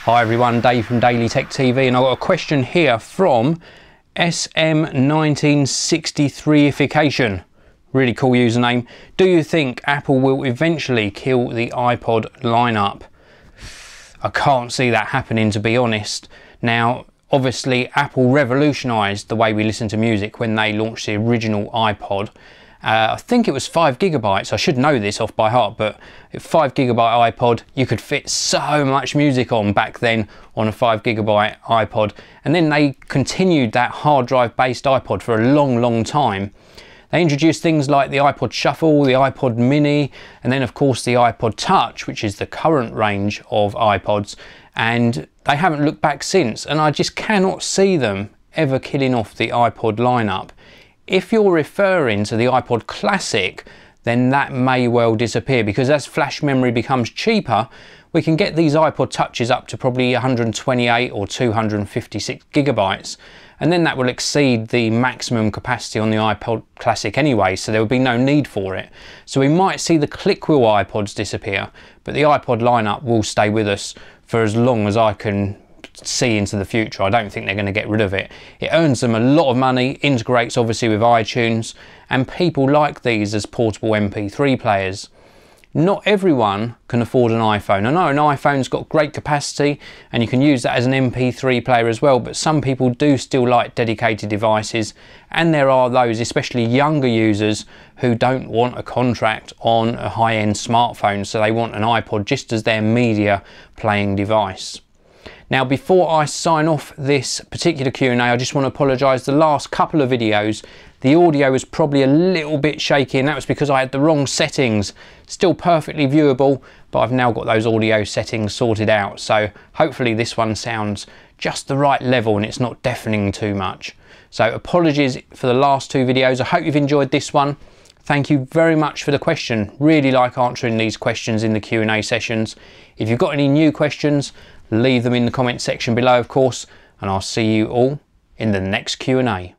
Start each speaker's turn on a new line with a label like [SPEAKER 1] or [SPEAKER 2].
[SPEAKER 1] Hi everyone, Dave from Daily Tech TV, and I've got a question here from SM1963ification. Really cool username. Do you think Apple will eventually kill the iPod lineup? I can't see that happening, to be honest. Now, obviously Apple revolutionised the way we listen to music when they launched the original iPod. I think it was 5 gigabytes. I should know this off by heart, but a 5 gigabyte iPod, you could fit so much music on back then on a 5 gigabyte iPod. And then they continued that hard drive based iPod for a long time. They introduced things like the iPod Shuffle, the iPod Mini, and then of course the iPod Touch, which is the current range of iPods, and they haven't looked back since, and I just cannot see them ever killing off the iPod lineup. If you're referring to the iPod Classic, then that may well disappear, because as flash memory becomes cheaper, we can get these iPod Touches up to probably 128 or 256 gigabytes, and then that will exceed the maximum capacity on the iPod Classic anyway, so there will be no need for it. So we might see the click-wheel iPods disappear, but the iPod lineup will stay with us for as long as I can see into the future. I don't think they're going to get rid of it. It earns them a lot of money, integrates obviously with iTunes, and people like these as portable MP3 players. Not everyone can afford an iPhone. I know an iPhone's got great capacity and you can use that as an MP3 player as well, but some people do still like dedicated devices, and there are those, especially younger users, who don't want a contract on a high-end smartphone, so they want an iPod just as their media playing device. Now, before I sign off this particular Q&A, I just want to apologise. The last couple of videos, the audio was probably a little bit shaky, and that was because I had the wrong settings. Still perfectly viewable, but I've now got those audio settings sorted out. So hopefully this one sounds just the right level and it's not deafening too much. So apologies for the last two videos. I hope you've enjoyed this one. Thank you very much for the question. Really like answering these questions in the Q&A sessions. If you've got any new questions, leave them in the comment section below, of course, and I'll see you all in the next Q&A.